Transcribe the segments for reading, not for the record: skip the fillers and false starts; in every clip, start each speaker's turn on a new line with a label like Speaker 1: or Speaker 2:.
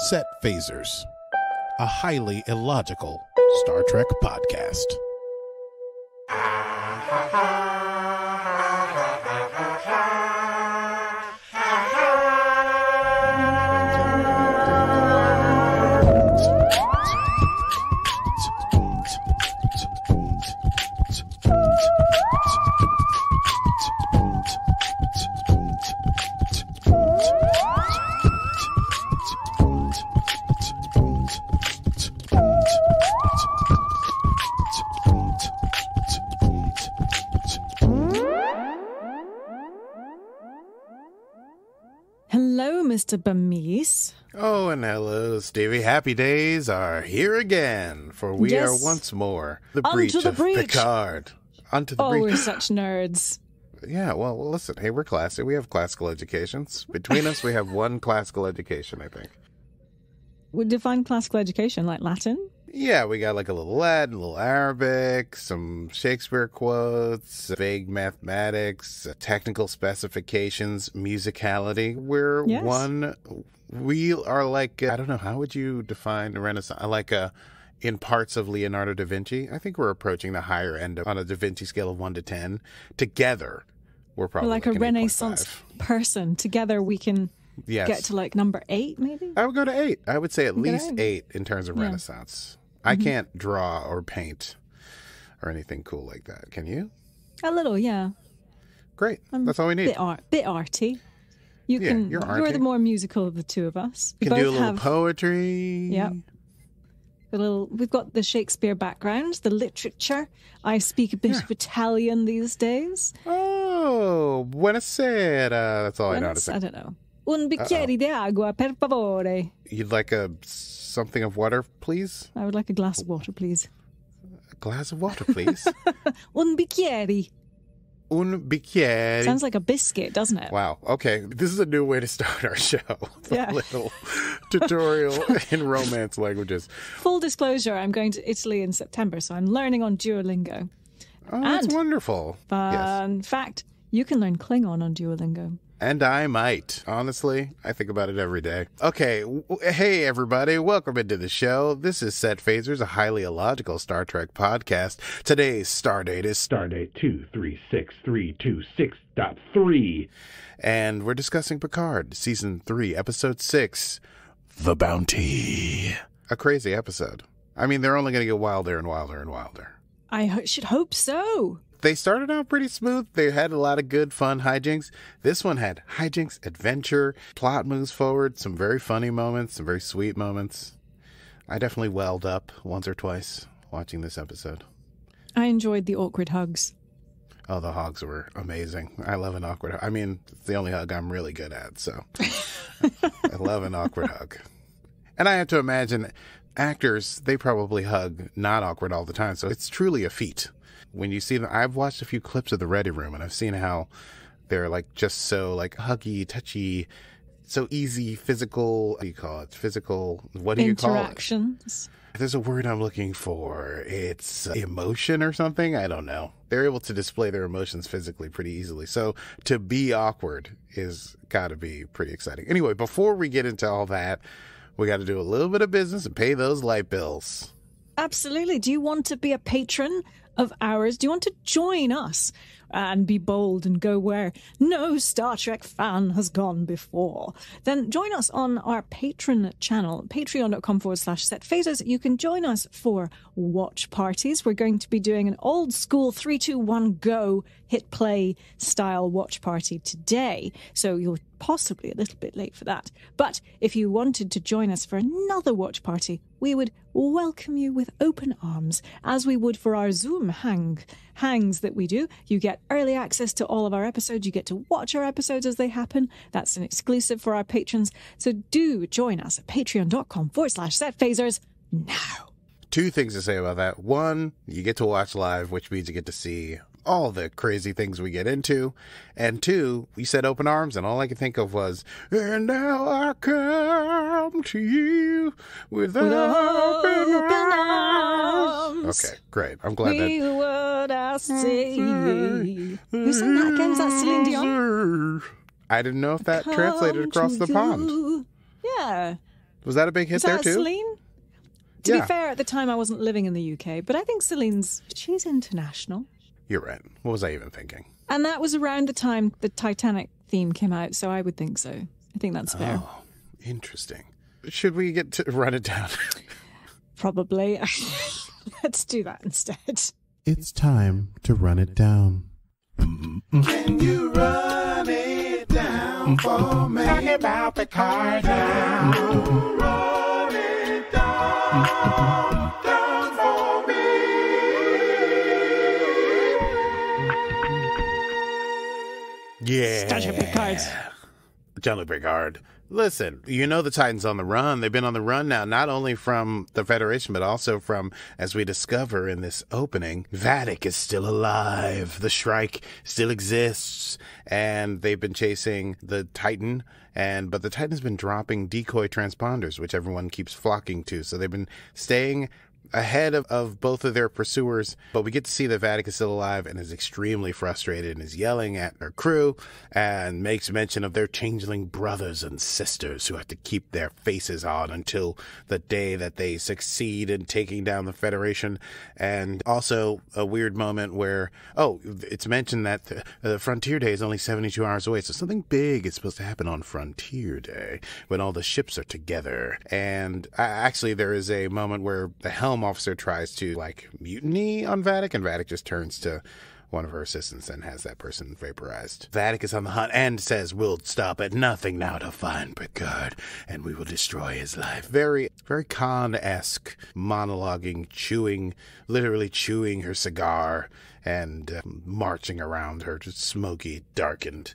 Speaker 1: Set Phasers, a highly illogical Star Trek podcast.
Speaker 2: Hello, Mr. Bamis.
Speaker 1: Oh, and hello, Stevie. Happy days are here again, for we are once more the breach of Picard. Onto the breach.
Speaker 2: Oh, we're such nerds.
Speaker 1: Yeah, well, listen, hey, we're classy. We have classical educations. Between us, we have one classical education, I think.
Speaker 2: We define classical education like Latin?
Speaker 1: Yeah, we got like a little Latin, a little Arabic, some Shakespeare quotes, vague mathematics, technical specifications, musicality. We are like, I don't know, how would you define the Renaissance? Like in parts of Leonardo da Vinci. I think we're approaching the higher end on a Da Vinci scale of 1 to 10. Together, we're probably
Speaker 2: like a Renaissance person. Together we can get to like number 8, maybe?
Speaker 1: I would go to 8. I would say at least 8 in terms of Renaissance. I can't draw or paint or anything cool like that. Can you?
Speaker 2: A little, yeah.
Speaker 1: Great. That's all we need.
Speaker 2: Bit arty. You're the more musical of the two of us.
Speaker 1: We can do a little poetry.
Speaker 2: Yep. We've got the Shakespeare background, the literature. I speak a bit of Italian these days.
Speaker 1: Oh, buonasera. That's all I know how to say.
Speaker 2: I don't know. Un bicchiere di agua, per favore.
Speaker 1: You'd like something of water, please?
Speaker 2: I would like a glass of water, please.
Speaker 1: A glass of water, please?
Speaker 2: Un bicchiere.
Speaker 1: Un bicchiere.
Speaker 2: Sounds like a biscuit, doesn't it?
Speaker 1: Wow. Okay. This is a new way to start our show. A little tutorial in Romance languages.
Speaker 2: Full disclosure, I'm going to Italy in September, so I'm learning on Duolingo.
Speaker 1: Oh, that's wonderful.
Speaker 2: Fun fact, you can learn Klingon on Duolingo.
Speaker 1: And I might. Honestly, I think about it every day. Okay, hey everybody, welcome into the show. This is Set Phasers, a highly illogical Star Trek podcast. Today's stardate is Stardate 236326.3. And we're discussing Picard, Season 3, Episode 6, The Bounty. A crazy episode. I mean, they're only going to get wilder and wilder and wilder.
Speaker 2: I should hope so.
Speaker 1: They started out pretty smooth. They had a lot of good, fun hijinks. This one had hijinks, adventure, plot moves forward, some very funny moments, some very sweet moments. I definitely welled up once or twice watching this episode.
Speaker 2: I enjoyed the awkward hugs.
Speaker 1: Oh, the hugs were amazing. I love an awkward hug. I mean, it's the only hug I'm really good at, so I love an awkward hug. And I have to imagine actors, they probably hug not awkward all the time, so it's truly a feat. When you see them, I've watched a few clips of the Ready Room, and I've seen how they're like just so like huggy, touchy, so easy, physical. What do you call it? Physical. What do you call it?
Speaker 2: Interactions.
Speaker 1: There's a word I'm looking for. It's emotion or something. I don't know. They're able to display their emotions physically pretty easily. So to be awkward is got to be pretty exciting. Anyway, before we get into all that, we got to do a little bit of business and pay those light bills.
Speaker 2: Absolutely. Do you want to be a patron of ours? Do you want to join us and be bold and go where no Star Trek fan has gone before? Then join us on our Patreon channel, patreon.com/setphasers. You can join us for watch parties. We're going to be doing an old school 3, 2, 1, go hit play style watch party today. So you're possibly a little bit late for that. But if you wanted to join us for another watch party, we would welcome you with open arms, as we would for our Zoom hangs that we do. You get early access to all of our episodes. You get to watch our episodes as they happen. That's an exclusive for our patrons. So do join us at patreon.com/setphasers now.
Speaker 1: 2 things to say about that. 1, you get to watch live, which means you get to see all the crazy things we get into. And 2, we said open arms, and all I could think of was, and now I come to you with open arms. Okay, great. I'm glad
Speaker 2: that... What I say. Who sang that again? Is that Celine Dion?
Speaker 1: I didn't know if that translated across the pond.
Speaker 2: Yeah.
Speaker 1: Was that a big hit
Speaker 2: Was
Speaker 1: there
Speaker 2: that
Speaker 1: too?
Speaker 2: Celine? To be fair, at the time I wasn't living in the UK, but I think she's international.
Speaker 1: You're right. What was I even thinking?
Speaker 2: And that was around the time the Titanic theme came out, so I would think so. I think that's fair.
Speaker 1: Oh, interesting. Should we get to run it down?
Speaker 2: Probably. Let's do that instead.
Speaker 3: It's time to run it down.
Speaker 1: Can you run it down for me? Talk about Picard now. Run it down for me. Yeah.
Speaker 2: Star Picard.
Speaker 1: Jean-Luc Picard. Listen, you know the Titan's on the run. They've been on the run now, not only from the Federation, but also from, as we discover in this opening, Vadic is still alive. The Shrike still exists. And they've been chasing the Titan. But the Titan's been dropping decoy transponders, which everyone keeps flocking to. So they've been staying ahead of both of their pursuers, but we get to see that Vadic is still alive and is extremely frustrated and is yelling at their crew and makes mention of their changeling brothers and sisters who have to keep their faces on until the day that they succeed in taking down the Federation. And also a weird moment where, it's mentioned that the Frontier Day is only 72 hours away, so something big is supposed to happen on Frontier Day when all the ships are together. And actually there is a moment where the helm officer tries to mutiny on Vadic, and Vadic just turns to one of her assistants and has that person vaporized. Vadic is on the hunt and says, "We'll stop at nothing now to find Picard, and we will destroy his life." Very, very Khan-esque monologuing, literally chewing her cigar and marching around her smoky, darkened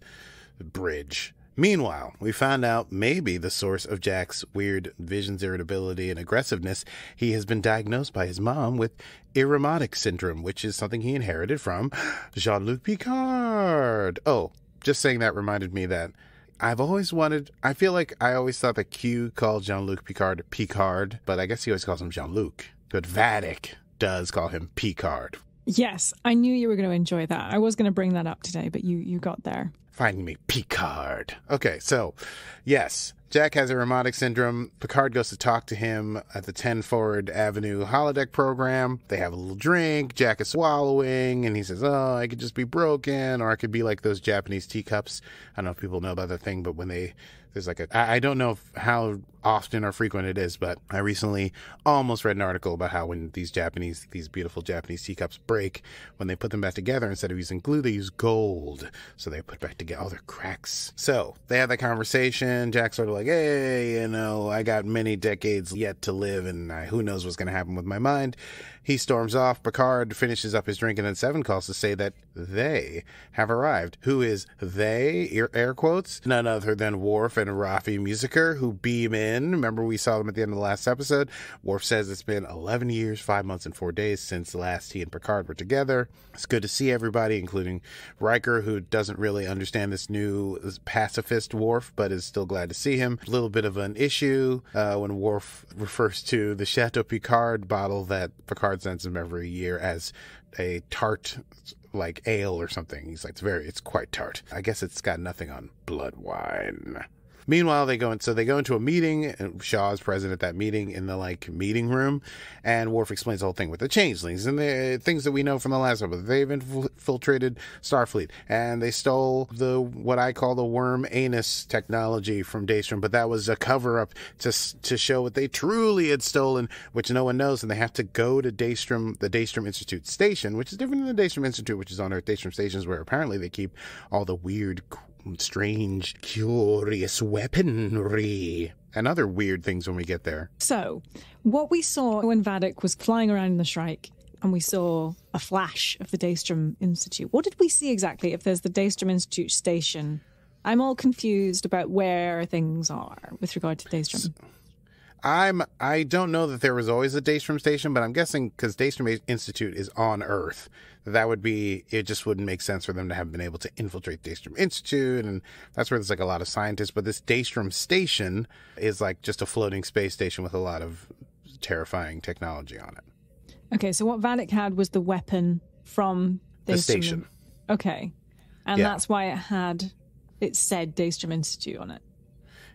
Speaker 1: bridge. Meanwhile, we found out maybe the source of Jack's weird visions, irritability, and aggressiveness. He has been diagnosed by his mom with Irumodic syndrome, which is something he inherited from Jean-Luc Picard. Oh, just saying that reminded me that I feel like I always thought that Q called Jean-Luc Picard, but I guess he always calls him Jean-Luc. But Vadic does call him Picard.
Speaker 2: Yes, I knew you were going to enjoy that. I was going to bring that up today, but you got there.
Speaker 1: Find me Picard. Okay, so, yes, Jack has Irumodic syndrome. Picard goes to talk to him at the 10 Forward Avenue holodeck program. They have a little drink. Jack is swallowing, and he says, I could just be broken, or I could be like those Japanese teacups. I don't know if people know about that thing, but when there's I don't know how often or frequent it is, but I recently almost read an article about how when these beautiful Japanese teacups break, when they put them back together, instead of using glue, they use gold. So they put back together all their cracks. So they have that conversation. Jack's sort of like, hey, I got many decades yet to live, and who knows what's going to happen with my mind. He storms off. Picard finishes up his drink, and then Seven calls to say that they have arrived. Who is they? Air quotes. None other than Worf and Raffi Musiker, who beam in. Remember, we saw them at the end of the last episode. Worf says it's been 11 years, 5 months, and 4 days since last he and Picard were together. It's good to see everybody, including Riker, who doesn't really understand this new pacifist Worf, but is still glad to see him. A little bit of an issue when Worf refers to the Chateau Picard bottle that Picard sends him every year as a tart, like ale or something. He's like, it's quite tart. I guess it's got nothing on blood wine. Meanwhile, they go into a meeting, and Shaw is present at that meeting in the meeting room, and Worf explains the whole thing with the changelings and the things that we know from the last episode. They've infiltrated Starfleet, and they stole what I call the worm anus technology from Daystrom, but that was a cover-up to show what they truly had stolen, which no one knows, and they have to go to the Daystrom Institute station, which is different than the Daystrom Institute, which is on Earth. Daystrom Station is where apparently they keep all the weird, strange, curious weaponry and other weird things when we get there.
Speaker 2: So, what we saw when Vadic was flying around in the Shrike, and we saw a flash of the Daystrom Institute. What did we see exactly if there's the Daystrom Institute station? I'm all confused about where things are with regard to Daystrom.
Speaker 1: I don't know that there was always a Daystrom station, but I'm guessing because Daystrom Institute is on Earth, it just wouldn't make sense for them to have been able to infiltrate Daystrom Institute, and that's where there's a lot of scientists. But this Daystrom station is just a floating space station with a lot of terrifying technology on it.
Speaker 2: Okay, so what Vadic had was the weapon from Daystrom.
Speaker 1: The station.
Speaker 2: Okay, and that's why it said Daystrom Institute on it.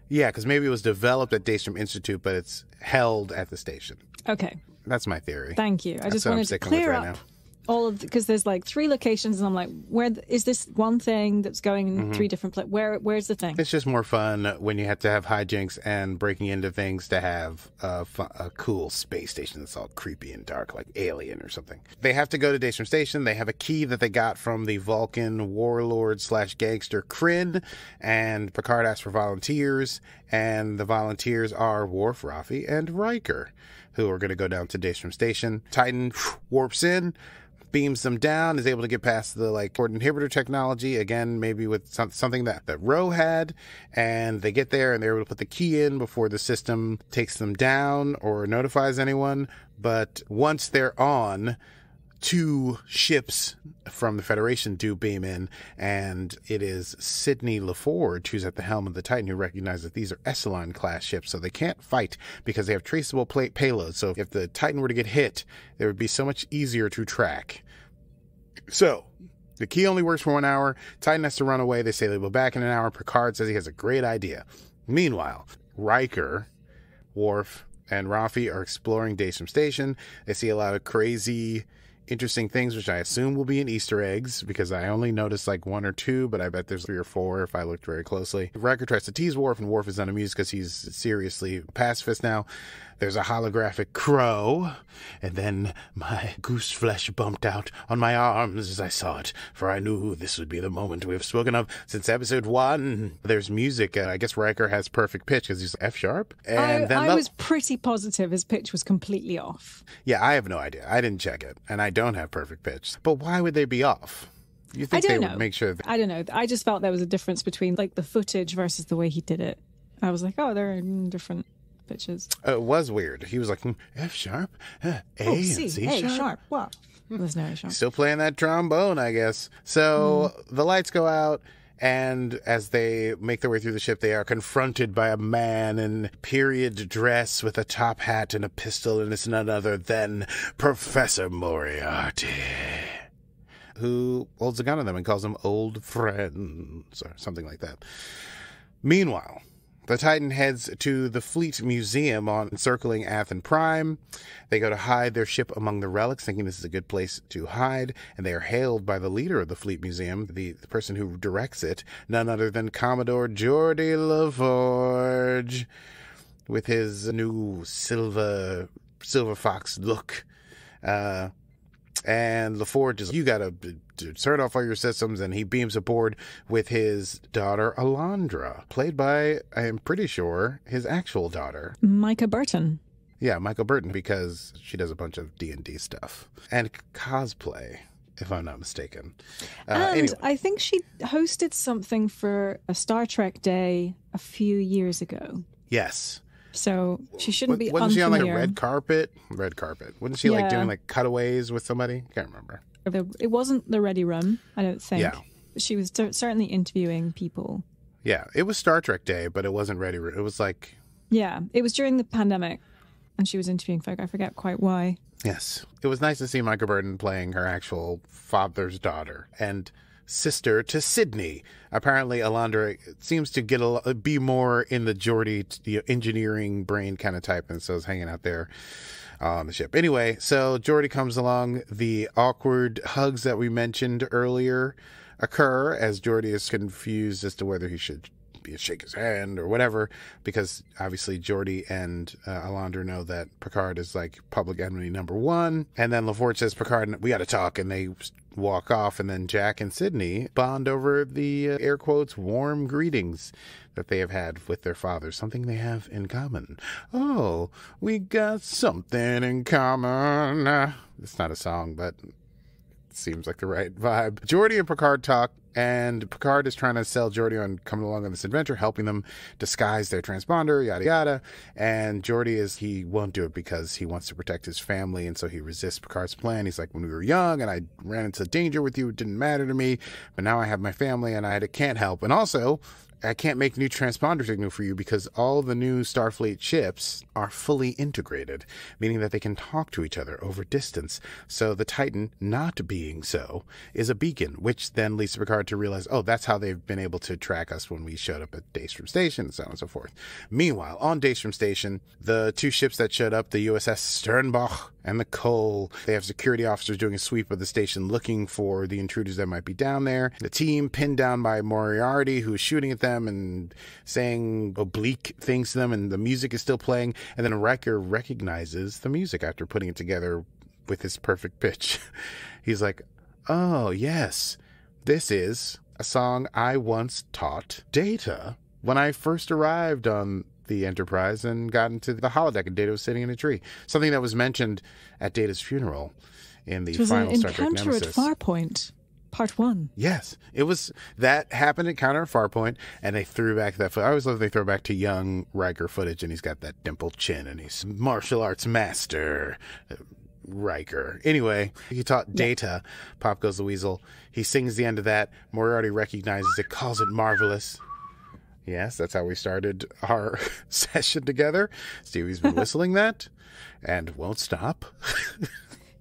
Speaker 1: Yeah, because maybe it was developed at Daystrom Institute, but it's held at the station.
Speaker 2: Okay.
Speaker 1: That's my theory.
Speaker 2: Thank you. I
Speaker 1: That's
Speaker 2: just
Speaker 1: what I'm
Speaker 2: wanted to
Speaker 1: sticking with
Speaker 2: clear
Speaker 1: right
Speaker 2: up
Speaker 1: now.
Speaker 2: all of because there's like 3 locations, and I'm like, where is this one thing that's going in 3 different places? Where's the thing?
Speaker 1: It's just more fun when you have to have hijinks and breaking into things to have a cool space station that's all creepy and dark, like Alien or something. They have to go to Daystrom Station. They have a key that they got from the Vulcan warlord / gangster Kryn, and Picard asks for volunteers, and the volunteers are Worf, Raffi, and Riker, who are going to go down to Daystrom Station. Titan warps in, beams them down, is able to get past the port inhibitor technology, again, maybe with something that Ro had, and they get there and they're able to put the key in before the system takes them down or notifies anyone. But once they're on, 2 ships from the Federation do beam in, and it is Sidney LaForge, who's at the helm of the Titan, who recognizes that these are Echelon-class ships, so they can't fight because they have traceable payloads. So if the Titan were to get hit, it would be so much easier to track. So the key only works for 1 hour. Titan has to run away. They say they'll be back in an hour. Picard says he has a great idea. Meanwhile, Riker, Worf, and Raffi are exploring Daystrom Station. They see a lot of crazy, interesting things, which I assume will be in Easter eggs, because I only noticed 1 or 2, but I bet there's 3 or 4 if I looked very closely. Riker tries to tease Worf, and Worf is unamused because he's seriously pacifist now. There's a holographic crow, and then my goose flesh bumped out on my arms as I saw it, for I knew this would be the moment we have spoken of since episode 1. There's music, and I guess Riker has perfect pitch because he's F sharp. And
Speaker 2: I was pretty positive his pitch was completely off.
Speaker 1: Yeah, I have no idea. I didn't check it, and I don't have perfect pitch. But why would they be off? You think they would make sure?
Speaker 2: I don't know. I just felt there was a difference between the footage versus the way he did it. I was like, oh, they're in different pitches.
Speaker 1: It was weird. He was like, F sharp, A and C sharp.
Speaker 2: What? There's no A sharp.
Speaker 1: Still playing that trombone, I guess. So the lights go out, and as they make their way through the ship, they are confronted by a man in period dress with a top hat and a pistol, and it's none other than Professor Moriarty, who holds a gun on them and calls them old friends, or something like that. Meanwhile, the Titan heads to the Fleet Museum on circling Athen Prime. They go to hide their ship among the relics, thinking this is a good place to hide, and they are hailed by the leader of the Fleet Museum, the person who directs it, none other than Commodore Geordi LaForge, with his new silver fox look. And LaForge is, you gotta turn off all your systems, and he beams aboard with his daughter Alondra, played by, I am pretty sure, his actual daughter.
Speaker 2: Micah Burton.
Speaker 1: Yeah, Michael Burton, because she does a bunch of D&D stuff. And cosplay, if I'm not mistaken. Anyway.
Speaker 2: I think she hosted something for a Star Trek Day a few years ago.
Speaker 1: Yes.
Speaker 2: So she shouldn't be
Speaker 1: Wasn't she on
Speaker 2: unfamiliar.
Speaker 1: a red carpet? Red carpet. Wasn't she doing cutaways with somebody? Can't remember.
Speaker 2: It wasn't the Ready Room, I don't think.
Speaker 1: Yeah.
Speaker 2: She was certainly interviewing people.
Speaker 1: Yeah, it was Star Trek Day, but it wasn't Ready. It was
Speaker 2: Yeah, it was during the pandemic, and she was interviewing folk. I forget quite why.
Speaker 1: Yes. It was nice to see Michael Burton playing her actual father's daughter and sister to Sydney. Apparently, Alondra seems to be more in the Geordi, engineering brain kind of type, and so is hanging out there on the ship. Anyway, so Geordi comes along. The awkward hugs that we mentioned earlier occur as Geordi is confused as to whether he should shake his hand or whatever, because obviously Geordi and Alondra know that Picard is public enemy number 1. And then LaForge says, Picard, we got to talk, and they walk off, and then Jack and Sydney bond over the air quotes warm greetings that they have had with their father, something they have in common. Oh, we got something in common. It's not a song, but it seems like the right vibe. Geordi and Picard talk, and Picard is trying to sell Geordi on coming along on this adventure, helping them disguise their transponder, yada yada. And Geordi he won't do it because he wants to protect his family, and so he resists Picard's plan. He's like, when we were young and I ran into danger with you, it didn't matter to me, but now I have my family and I can't help. And also, I can't make new transponder signal for you because all the new Starfleet ships are fully integrated, meaning that they can talk to each other over distance. So the Titan, not being so, is a beacon, which then leads Picard to realize, oh, that's how they've been able to track us when we showed up at Daystrom Station, and so on and so forth. Meanwhile, on Daystrom Station, the two ships that showed up, the USS Sternbach and the Cole, they have security officers doing a sweep of the station looking for the intruders that might be down there. The team pinned down by Moriarty, who is shooting at them and saying oblique things to them, and the music is still playing. And then Riker recognizes the music after putting it together with his perfect pitch. He's like, oh, yes, this is a song I once taught Data when I first arrived on the Enterprise and got into the holodeck, and Data was sitting in a tree. Something that was mentioned at Data's funeral in the final Star Trek Nemesis.
Speaker 2: It was an encounter at Farpoint, Part 1.
Speaker 1: Yes, it was. That happened at Encounter at Farpoint, and they threw back that footage. I always love they throw back to young Riker footage, and he's got that dimpled chin, and he's martial arts master. Riker. Anyway, he taught Data. Pop Goes the Weasel. He sings the end of that. Moriarty recognizes it, calls it marvelous. Yes, that's how we started our session together. Stevie's been whistling that and won't stop.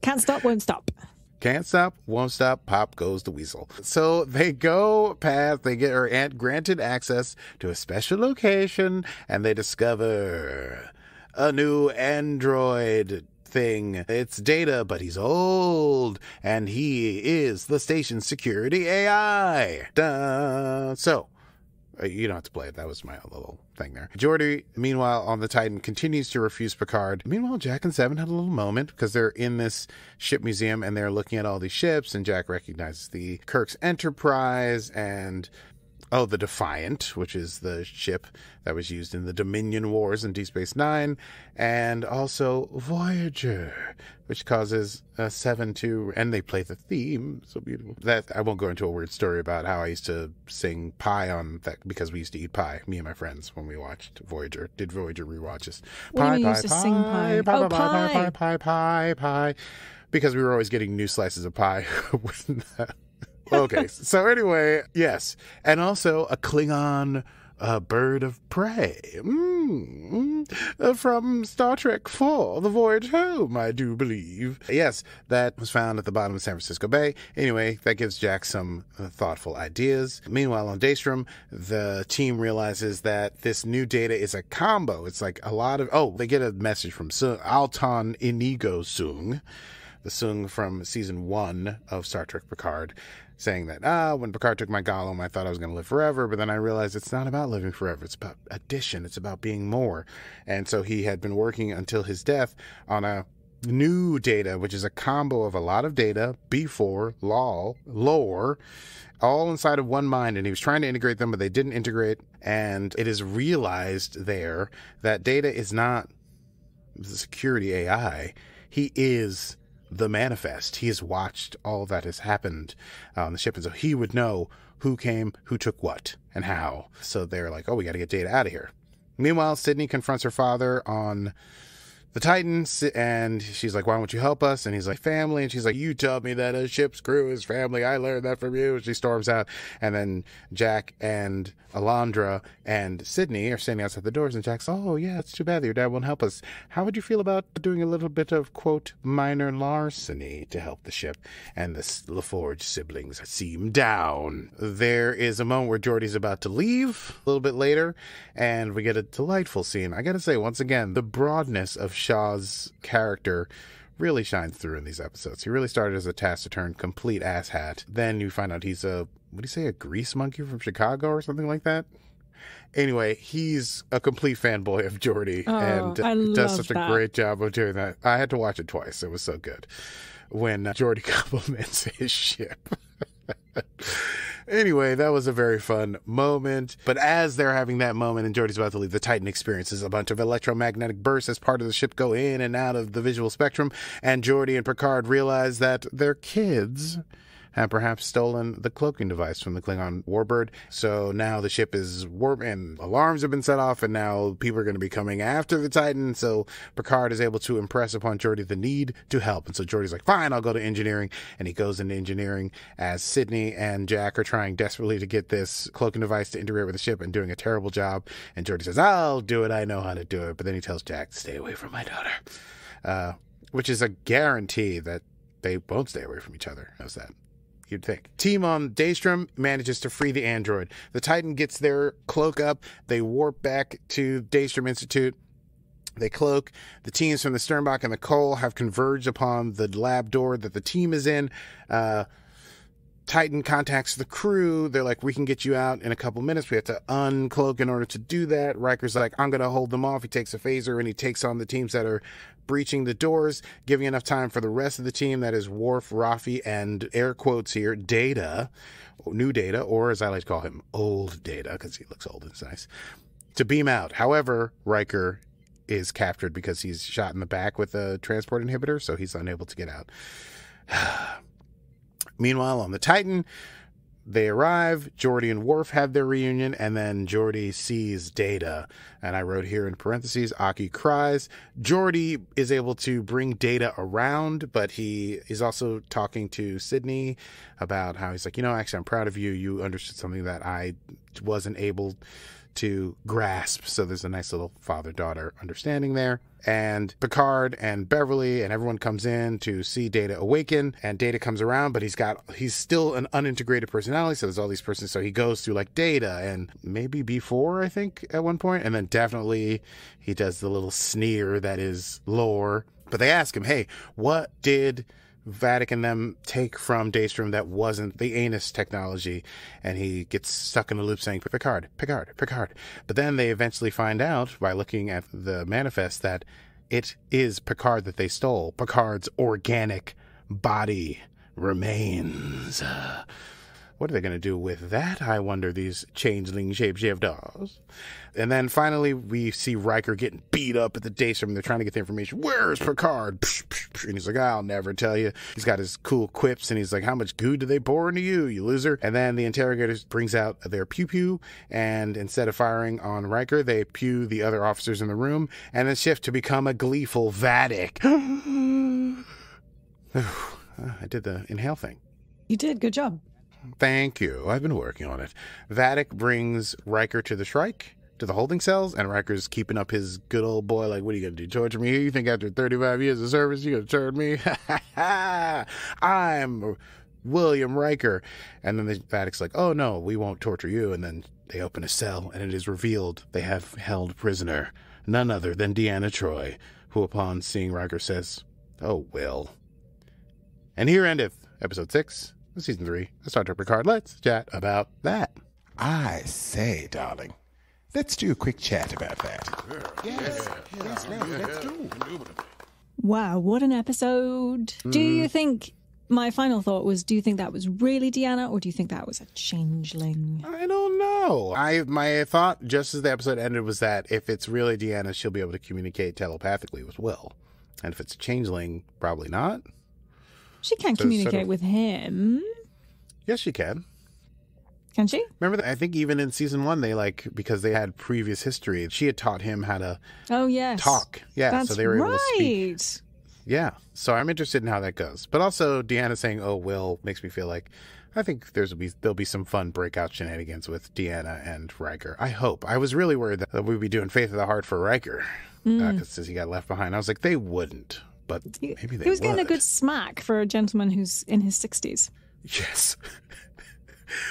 Speaker 2: Can't stop, won't stop.
Speaker 1: Can't stop, won't stop, Pop Goes the Weasel. So they go past, they get her granted access to a special location, and they discover a new android thing. It's Data, but he's old, and he is the station's security AI. Duh. So, you don't have to play it. That was my little thing there. Geordi, meanwhile, on the Titan, continues to refuse Picard. Meanwhile, Jack and Seven had a little moment because they're in this ship museum and they're looking at all these ships, and Jack recognizes the Kirk's Enterprise and the Defiant, which is the ship that was used in the Dominion Wars in Deep Space Nine, and also Voyager, which causes Seven to, and they play the theme, so beautiful. That I won't go into a weird story about how I used to sing pie on that because we used to eat pie, me and my friends, when we watched Voyager, did Voyager rewatches.
Speaker 2: Pie, pie, pie, pie,
Speaker 1: pie, pie, pie, pie, because we were always getting new slices of pie with that. Okay, so anyway, yes. And also a Klingon bird of prey from Star Trek 4, The Voyage Home, I do believe. Yes, that was found at the bottom of San Francisco Bay. Anyway, that gives Jack some thoughtful ideas. Meanwhile, on Daystrom, the team realizes that this new Data is a combo. It's like a lot of... they get a message from Altan Inigo Sung, the Sung from Season 1 of Star Trek Picard, saying that, when Picard took my golem, I thought I was going to live forever, but then I realized it's not about living forever. It's about addition. It's about being more. And so he had been working until his death on a new Data, which is a combo of a lot of data, B4, lore, all inside of one mind. And he was trying to integrate them, but they didn't integrate. And it is realized there that Data is not the security AI. He is the manifest. He has watched all that has happened on the ship, and so he would know who came, who took what, and how. So they're like, we got to get Data out of here. Meanwhile, Sydney confronts her father on the Titan, and she's like, why won't you help us? And he's like, family. And she's like, you told me that a ship's crew is family. I learned that from you. And she storms out, and then Jack and Alondra and Sydney are standing outside the doors, and Jack's, it's too bad that your dad won't help us. How would you feel about doing a little bit of, quote, minor larceny to help the ship? And the LaForge siblings seem down. There is a moment where Geordi's about to leave a little bit later, and we get a delightful scene. I gotta say, once again, the broadness of Shaw's character really shines through in these episodes. He really started as a taciturn, complete asshat. Then you find out he's a grease monkey from Chicago or something like that? Anyway, he's a complete fanboy of Geordi and does such a great job of doing that. I had to watch it twice. It was so good. When Geordi compliments his ship. Anyway, that was a very fun moment. But as they're having that moment and Geordi's about to leave, the Titan experiences a bunch of electromagnetic bursts as part of the ship go in and out of the visual spectrum. And Geordi and Picard realize that their kids have perhaps stolen the cloaking device from the Klingon warbird. So now the ship is warped and alarms have been set off, and now people are going to be coming after the Titan. So Picard is able to impress upon Geordi the need to help. And so Geordi's like, fine, I'll go to engineering. And he goes into engineering as Sydney and Jack are trying desperately to get this cloaking device to integrate with the ship and doing a terrible job. And Geordi says, I'll do it. I know how to do it. But then he tells Jack, stay away from my daughter. Which is a guarantee that they won't stay away from each other. How's that? You'd think. Team on Daystrom manages to free the android. The Titan gets their cloak up. They warp back to Daystrom Institute. They cloak. The teams from the Sternbach and the Cole have converged upon the lab door that the team is in. Titan contacts the crew. They're like, we can get you out in a couple minutes. We have to uncloak in order to do that. Riker's like, I'm going to hold them off. He takes a phaser and he takes on the teams that are breaching the doors, giving enough time for the rest of the team, that is Worf, Raffi, and air quotes here, Data, new Data, or as I like to call him, old Data, because he looks old and it's nice, to beam out. However, Riker is captured because he's shot in the back with a transport inhibitor, so he's unable to get out. Meanwhile, on the Titan, they arrive. Geordi and Worf have their reunion, and then Geordi sees Data. And I wrote here in parentheses, Aki cries. Geordi is able to bring Data around, but he is also talking to Sydney about how he's like, actually, I'm proud of you. You understood something that I wasn't able to grasp. So there's a nice little father-daughter understanding there. And Picard and Beverly and everyone comes in to see Data awaken, and Data comes around, but he's still an unintegrated personality. So there's all these persons. So he goes through like Data and maybe B4, I think, at one point. And then definitely he does the little sneer that is lore. But they ask him, hey, what did Vadic and them take from Daystrom that wasn't the anus technology? And he gets stuck in a loop saying, Picard, Picard, Picard. But then they eventually find out by looking at the manifest that it is Picard that they stole. Picard's organic body remains. What are they going to do with that, I wonder, these changeling shapeshifters? And then finally, we see Riker getting beat up at the Daystrom. They're trying to get the information. Where's Picard? And he's like, I'll never tell you. He's got his cool quips, and he's like, how much goo do they pour into you, you loser? And then the interrogator brings out their pew-pew, and instead of firing on Riker, they pew the other officers in the room, and then shift to become a gleeful Vadic. I did the inhale thing.
Speaker 2: You did. Good job.
Speaker 1: Thank you. I've been working on it. Vadic brings Riker to the Shrike, to the holding cells, and Riker's keeping up his good old boy, like, what are you going to do, torture me? You think after 35 years of service, you're going to turn me? I'm William Riker. And then the Vadic's like, oh, no, we won't torture you. And then they open a cell, and it is revealed they have held prisoner none other than Deanna Troi, who upon seeing Riker says, oh, Will. And here endeth Episode 6. Season 3 of Star Trek Picard. Let's chat about that.
Speaker 4: I say, darling, let's do a quick chat about that.
Speaker 1: Yes, let's do.
Speaker 2: Wow, what an episode. Do you think, my final thought was, do you think that was really Deanna, or do you think that was a changeling?
Speaker 1: I don't know. My thought, just as the episode ended, was that if it's really Deanna, she'll be able to communicate telepathically with Will. And if it's a changeling, probably not.
Speaker 2: She can't communicate with him.
Speaker 1: Yes, she can.
Speaker 2: Can she?
Speaker 1: Remember that? I think even in season 1, because they had previous history, she had taught him how to talk. Yeah,
Speaker 2: that's
Speaker 1: so they were able to speak.
Speaker 2: Right.
Speaker 1: Yeah, so I'm interested in how that goes. But also, Deanna saying, oh, Will, makes me feel like I think there'll be some fun breakout shenanigans with Deanna and Riker. I hope. I was really worried that we'd be doing Faith of the Heart for Riker, because he got left behind. I was like, they wouldn't. But maybe they would.
Speaker 2: He was getting a good smack for a gentleman who's in his 60s.
Speaker 1: Yes.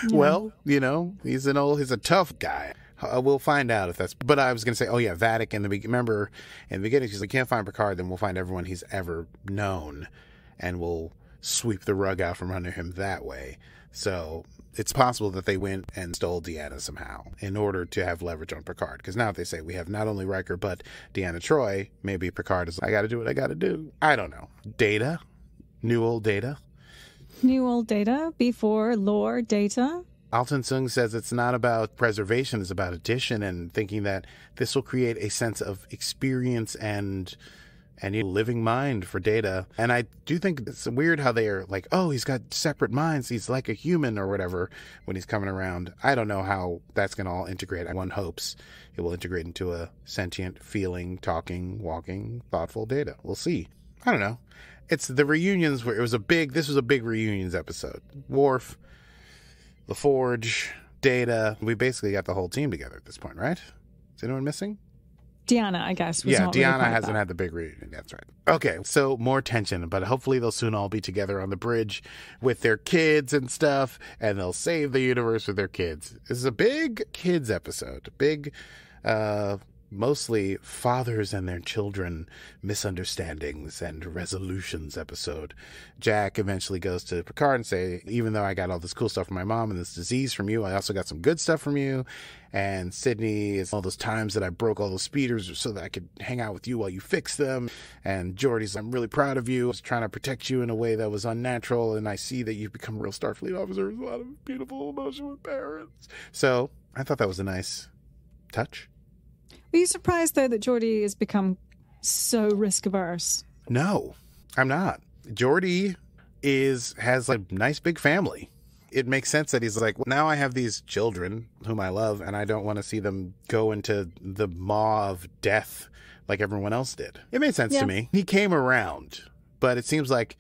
Speaker 2: Yeah.
Speaker 1: Well, he's a tough guy. We'll find out if that's... But I was going to say, oh yeah, Vadic, remember, in the beginning, she's like, can't find Picard, then we'll find everyone he's ever known, and we'll sweep the rug out from under him that way. So it's possible that they went and stole Deanna somehow in order to have leverage on Picard. Because now if they say we have not only Riker, but Deanna Troi, maybe Picard is like, I got to do what I got to do. I don't know. Data? New old Data?
Speaker 2: New old Data before lore Data.
Speaker 1: Alton Sung says it's not about preservation, it's about addition, and thinking that this will create a sense of experience and and a living mind for Data. And I do think it's weird how they are like, oh, he's got separate minds. He's like a human or whatever when he's coming around. I don't know how that's going to all integrate. One hopes it will integrate into a sentient, feeling, talking, walking, thoughtful Data. We'll see. I don't know. It's the reunions where this was a big reunions episode. Worf, LaForge, Data. We basically got the whole team together at this point, right? Is anyone missing?
Speaker 2: Deanna, I guess.
Speaker 1: Deanna hasn't had the big reunion. That's right. Okay, so more tension, but hopefully they'll soon all be together on the bridge with their kids and stuff, and they'll save the universe with their kids. This is a big kids episode. Big, mostly fathers and their children misunderstandings and resolutions episode. Jack eventually goes to Picard and say, even though I got all this cool stuff from my mom and this disease from you, I also got some good stuff from you. And Sydney, it's all those times that I broke all those speeders so that I could hang out with you while you fix them. And Geordi's, I'm really proud of you. I was trying to protect you in a way that was unnatural, and I see that you've become a real Starfleet officer with a lot of beautiful emotion with parents. So I thought that was a nice touch.
Speaker 2: Are you surprised, though, that Geordi has become so risk-averse?
Speaker 1: No, I'm not. Geordi has a nice big family. It makes sense that he's like, well, now I have these children whom I love, and I don't want to see them go into the maw of death like everyone else did. It made sense to me. He came around, but it seems like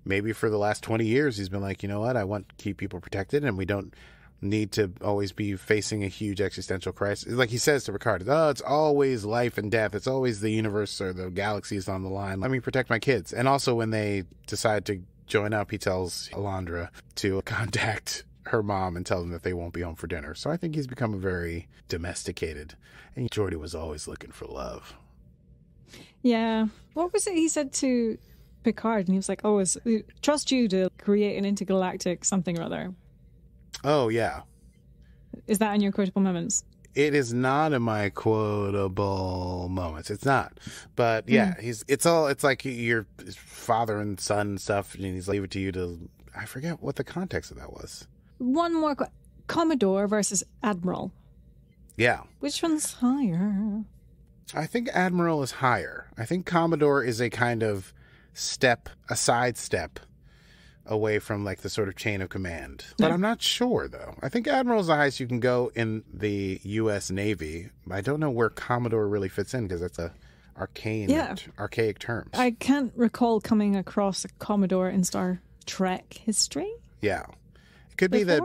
Speaker 1: maybe for the last 20 years, he's been like, you know what? I want to keep people protected, and we don't need to always be facing a huge existential crisis. Like he says to Picard, it's always life and death. It's always the universe or the galaxies on the line. Let me protect my kids. And also when they decide to join up, he tells Alondra to contact her mom and tell them that they won't be home for dinner. So I think he's become very domesticated. And Geordi was always looking for love.
Speaker 2: Yeah. What was it he said to Picard? And he was like, trust you to create an intergalactic something or other.
Speaker 1: Oh, yeah.
Speaker 2: Is that in your quotable moments?
Speaker 1: It is not in my quotable moments. It's not. But yeah, it's like your father and son stuff, and he's leave it to you to, I forget what the context of that was.
Speaker 2: One more. Commodore versus Admiral.
Speaker 1: Yeah.
Speaker 2: Which one's higher?
Speaker 1: I think Admiral is higher. I think Commodore is a kind of a sidestep away from like the sort of chain of command. But I'm not sure, though. I think Admiral's the highest you can go in the U.S. Navy. I don't know where Commodore really fits in because that's a archaic term.
Speaker 2: I can't recall coming across a Commodore in Star Trek history.
Speaker 1: Yeah. It could be that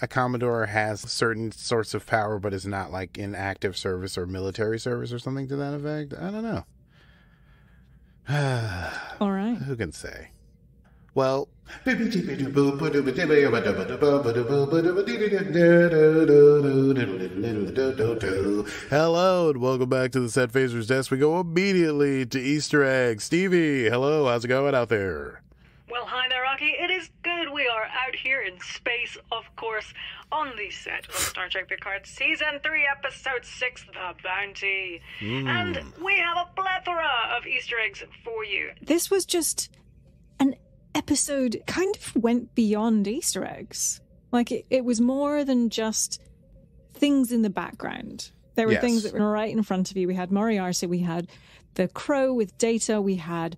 Speaker 1: a Commodore has certain sorts of power but is not like in active service or military service or something to that effect. I don't know.
Speaker 2: All right.
Speaker 1: Who can say? Well, hello and welcome back to the Set Phasers Desk. We go immediately to Easter eggs. Stevie, hello, how's it going out there?
Speaker 5: Well, hi there, Rocky. It is good. We are out here in space, of course, on the set of Star Trek Picard Season 3, Episode 6, The Bounty. And we have a plethora of Easter eggs for you.
Speaker 2: This was just an episode kind of went beyond Easter eggs. Like, it was more than just things in the background. There were things that were right in front of you. We had Moriarty, we had the Crow with Data, we had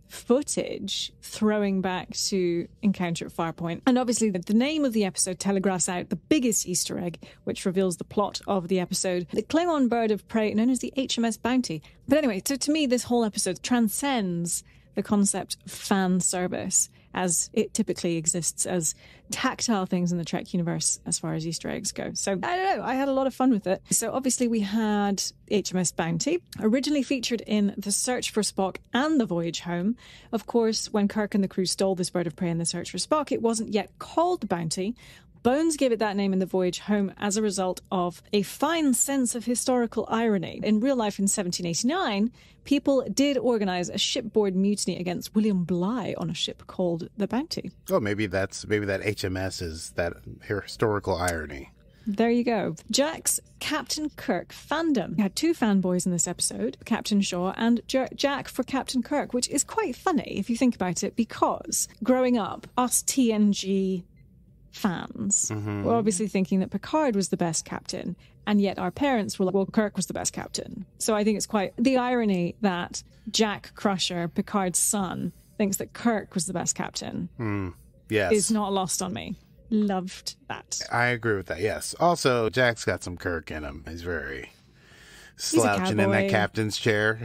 Speaker 2: footage throwing back to Encounter at Farpoint. And obviously the name of the episode telegraphs out the biggest Easter egg, which reveals the plot of the episode. The Klingon bird of prey known as the HMS Bounty. But anyway, so to me, this whole episode transcends the concept of fan service as it typically exists as tactile things in the Trek universe as far as Easter eggs go. So, I don't know, I had a lot of fun with it. So obviously we had HMS Bounty, originally featured in The Search for Spock and The Voyage Home. Of course, when Kirk and the crew stole this bird of prey in The Search for Spock, it wasn't yet called the Bounty. Bones gave it that name in The Voyage Home as a result of a fine sense of historical irony. In real life in 1789, people did organise a shipboard mutiny against William Bligh on a ship called the Bounty.
Speaker 1: Oh, maybe that HMS is that historical irony.
Speaker 2: There you go. Jack's Captain Kirk fandom. We had two fanboys in this episode, Captain Shaw and Jack for Captain Kirk, which is quite funny if you think about it, because growing up, us TNG fans were obviously thinking that Picard was the best captain, And yet our parents were like, well, Kirk was the best captain. So I think it's quite the irony that Jack Crusher, Picard's son, thinks that Kirk was the best captain.
Speaker 1: Yes.
Speaker 2: Is not lost on me. Loved that.
Speaker 1: I agree with that, yes. Also, Jack's got some Kirk in him. He's very slouching in that captain's chair.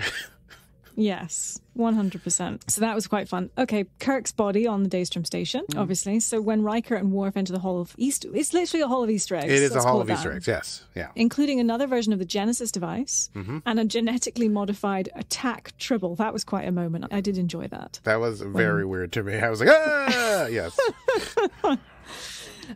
Speaker 2: Yes, 100%. So that was quite fun. Okay, Kirk's body on the Daystrom Station, obviously. So when Riker and Worf enter the Hall of Easter... It's literally a Hall of Easter eggs.
Speaker 1: It is a Hall of Easter eggs, yes. Yeah.
Speaker 2: Including another version of the Genesis device and a genetically modified attack tribble. That was quite a moment. I did enjoy that.
Speaker 1: That was very weird to me. I was like, ah! Yes.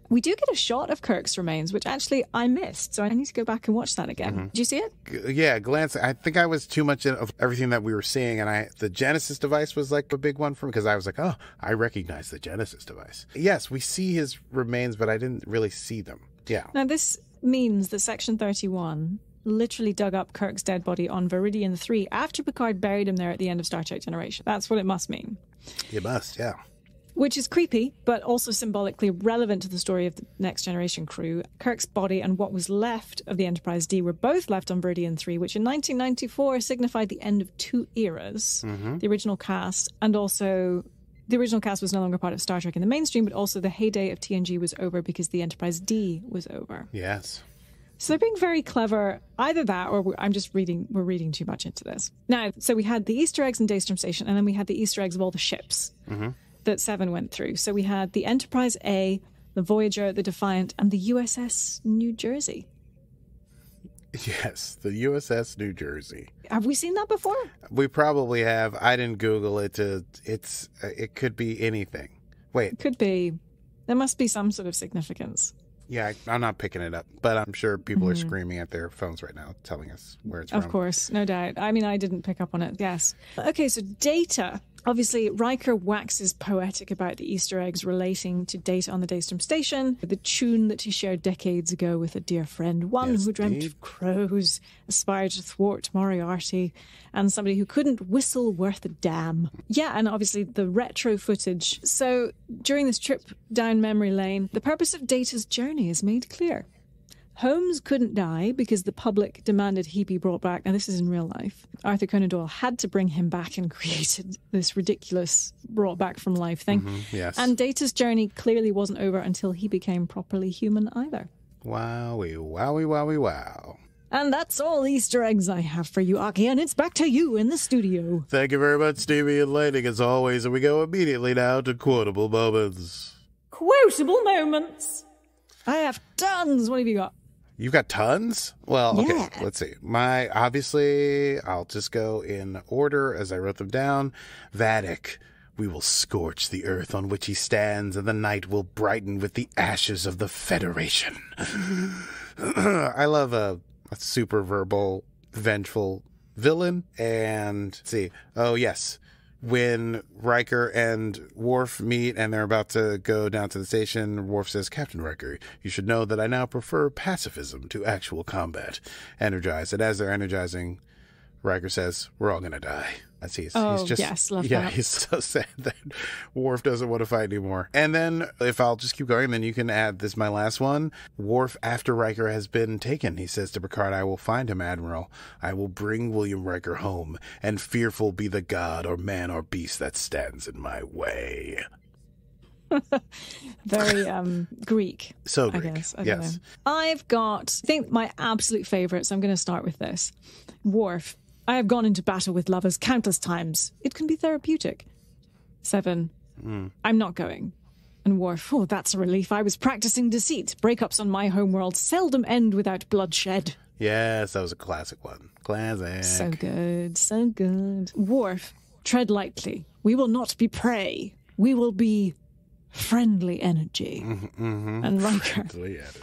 Speaker 2: We do get a shot of Kirk's remains, which actually I missed, so I need to go back and watch that again. Did you see it?
Speaker 1: Yeah, glance. I think I was too much of everything that we were seeing, and the Genesis device was like a big one for me, because I was like, oh, I recognize the Genesis device. Yes, we see his remains, but I didn't really see them. Yeah.
Speaker 2: Now, this means that Section 31 literally dug up Kirk's dead body on Viridian 3 after Picard buried him there at the end of Star Trek Generation. That's what it must mean.
Speaker 1: It must, yeah.
Speaker 2: Which is creepy, but also symbolically relevant to the story of the Next Generation crew. Kirk's body and what was left of the Enterprise D were both left on Viridian 3, which in 1994 signified the end of two eras. The original cast, and also the original cast was no longer part of Star Trek in the mainstream, but also the heyday of TNG was over because the Enterprise D was over.
Speaker 1: Yes.
Speaker 2: So they're being very clever. Either that, or we're reading too much into this. Now, so we had the Easter eggs in Daystrom Station, and then we had the Easter eggs of all the ships that Seven went through. So we had the Enterprise A, the Voyager, the Defiant, and the USS New Jersey.
Speaker 1: Yes, the USS New Jersey.
Speaker 2: Have we seen that before?
Speaker 1: We probably have. I didn't Google it. It could be anything. Wait.
Speaker 2: It could be. There must be some sort of significance.
Speaker 1: Yeah, I'm not picking it up, but I'm sure people are screaming at their phones right now, telling us where it's from.
Speaker 2: Of course, no doubt. I mean, I didn't pick up on it, yes. Okay, so Data. Obviously, Riker waxes poetic about the Easter eggs relating to Data on the Daystrom Station, the tune that he shared decades ago with a dear friend, one who dreamt of crows, aspired to thwart Moriarty, and somebody who couldn't whistle worth a damn. Yeah, and obviously the retro footage. So during this trip down memory lane, the purpose of Data's journey is made clear. Holmes couldn't die because the public demanded he be brought back. Now, this is in real life. Arthur Conan Doyle had to bring him back and created this ridiculous brought back from life thing.
Speaker 1: Yes.
Speaker 2: And Data's journey clearly wasn't over until he became properly human either.
Speaker 1: Wowie, wowie, wowie, wow.
Speaker 2: And that's all Easter eggs I have for you, Aki, and it's back to you in the studio.
Speaker 1: Thank you very much, Stevie and Lightning, as always, and we go immediately now to Quotable Moments.
Speaker 2: Quotable Moments. I have tons. What have you got?
Speaker 1: You've got tons? Well, okay,
Speaker 2: Yeah.
Speaker 1: let's see. Obviously, I'll just go in order as I wrote them down. Vadic, we will scorch the earth on which he stands, and the night will brighten with the ashes of the Federation. I love a super verbal, vengeful villain. And let's see. Oh, yes. When Riker and Worf meet and they're about to go down to the station, Worf says, Captain Riker, you should know that I now prefer pacifism to actual combat. Energize. And as they're energizing, Riker says, we're all going to die. He's just,
Speaker 2: yes, love
Speaker 1: yeah,
Speaker 2: that.
Speaker 1: he's so sad that Worf doesn't want to fight anymore. And then, if I'll just keep going, then you can add this, my last one. Worf, after Riker has been taken, he says to Picard, I will find him, Admiral. I will bring William Riker home, and fearful be the god or man or beast that stands in my way.
Speaker 2: Very Greek.
Speaker 1: So Greek,
Speaker 2: I guess. I
Speaker 1: yes.
Speaker 2: don't know. I've got, I think, my absolute favourite, so I'm going to start with this. Worf. I have gone into battle with lovers countless times. It can be therapeutic. 7. I'm not going. And Worf, oh, that's a relief. I was practicing deceit. Breakups on my homeworld seldom end without bloodshed.
Speaker 1: Yes, that was a classic one. Classic.
Speaker 2: So good, so good. Worf, tread lightly. We will not be prey. We will be friendly energy. And Riker,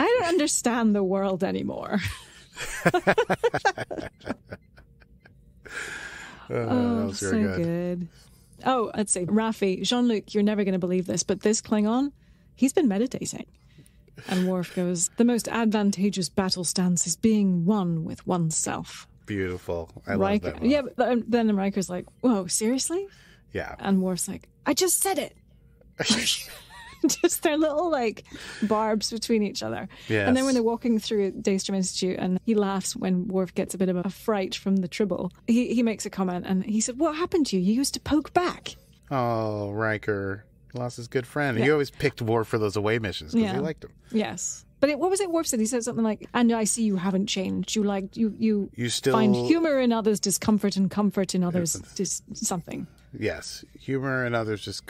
Speaker 2: I don't understand the world anymore.
Speaker 1: That was
Speaker 2: so
Speaker 1: very
Speaker 2: good. Oh, let's see. Raffi, Jean-Luc, you're never going to believe this, but this Klingon, he's been meditating. And Worf goes, the most advantageous battle stance is being one with oneself.
Speaker 1: Beautiful. I
Speaker 2: Riker,
Speaker 1: love that.
Speaker 2: yeah, but then Riker's like, whoa, seriously?
Speaker 1: Yeah.
Speaker 2: And Worf's like, I just said it. Just their little, like, barbs between each other.
Speaker 1: Yes.
Speaker 2: And then when they're walking through Daystrom Institute and he laughs when Worf gets a bit of a fright from the Tribble, he makes a comment and he said, what happened to you? You used to poke back.
Speaker 1: Oh, Riker lost his good friend. He always picked Worf for those away missions because he liked him.
Speaker 2: Yes. But what was it Worf said? He said something like, and I see you haven't changed. You
Speaker 1: still
Speaker 2: find humor in others, discomfort and comfort in others. Something.
Speaker 1: Yes. Humor in others just...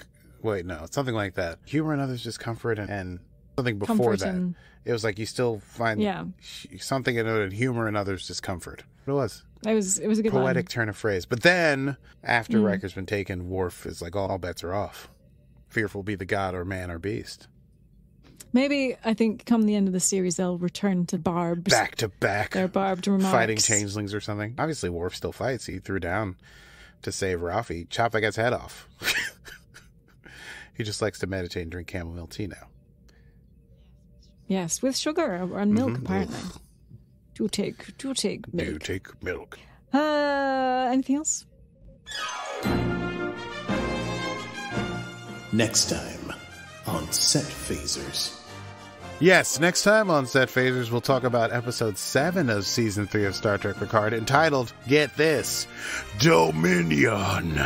Speaker 1: Wait, no. Something like that. Humor in others just comfort and something before
Speaker 2: Comfort
Speaker 1: that.
Speaker 2: and...
Speaker 1: It was like you still find something in it, humor in others discomfort. It was.
Speaker 2: It was a good
Speaker 1: poetic turn of phrase. But then, after Riker's been taken, Worf is like, all bets are off. Fearful be the god or man or beast.
Speaker 2: Maybe, I think, come the end of the series, they'll return to barbs.
Speaker 1: Back to back.
Speaker 2: Their barbed remarks.
Speaker 1: Fighting changelings or something. Obviously, Worf still fights. He threw down to save Raffi. Chop that guy's head off. He just likes to meditate and drink chamomile tea now.
Speaker 2: Yes, with sugar and milk, apparently. Do take milk.
Speaker 1: Do take milk.
Speaker 2: Anything else?
Speaker 3: Next time on Set Phasers.
Speaker 1: Yes, next time on Set Phasers, we'll talk about episode 7 of season 3 of Star Trek Picard, entitled, get this, Dominion.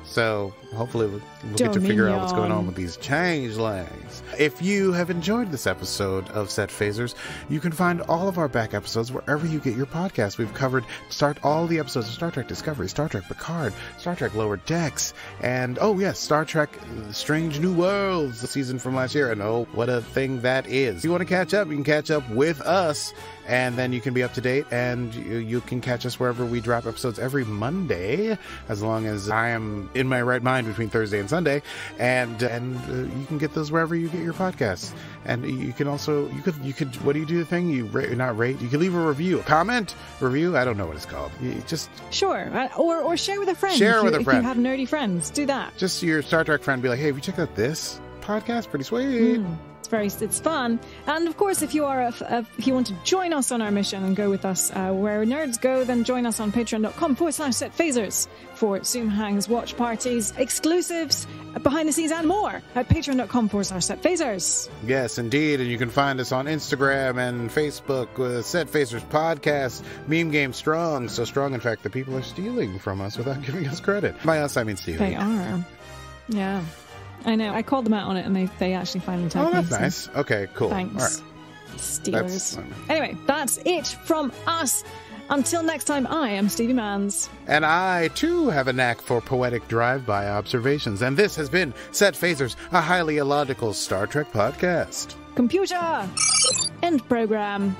Speaker 1: So hopefully we'll get to figure out what's going on with these changelings. If you have enjoyed this episode of Set Phasers, you can find all of our back episodes wherever you get your podcasts. We've covered all the episodes of Star Trek Discovery, Star Trek Picard, Star Trek Lower Decks, and Star Trek Strange New Worlds, the season from last year. And oh, what a thing that is. If you want to catch up, you can catch up with us, and then you can be up to date, and you can catch us wherever we drop episodes every Monday, as long as I am in my right mind between Thursday and Sunday, and you can get those wherever you get your podcasts. And you can also you could what do you do the thing you not rate, you can leave a review, a comment, review, I don't know what it's called. You just
Speaker 2: sure, or share with a friend.
Speaker 1: Share with a friend.
Speaker 2: If you have nerdy friends, do that.
Speaker 1: Just your Star Trek friend, be like, hey, have you checked out this podcast? Pretty sweet.
Speaker 2: It's fun. And of course, if you want to join us on our mission and go with us where nerds go, then join us on patreon.com/setphasers for Zoom hangs, watch parties, exclusives, behind the scenes, and more at patreon.com/setphasers.
Speaker 1: Yes, indeed. And you can find us on Instagram and Facebook with Set Phasers Podcast. Meme game strong. So strong, in fact, that people are stealing from us without giving us credit. By us, I mean Steven.
Speaker 2: They are. Yeah. I know. I called them out on it, and they actually finally tagged me.
Speaker 1: Oh, that's nice. Okay, cool.
Speaker 2: Thanks.
Speaker 1: All right.
Speaker 2: Steelers. Anyway, that's it from us. Until next time, I am Stevie Manns.
Speaker 1: And I, too, have a knack for poetic drive-by observations. And this has been Set Phasers, a highly illogical Star Trek podcast.
Speaker 2: Computer! End program.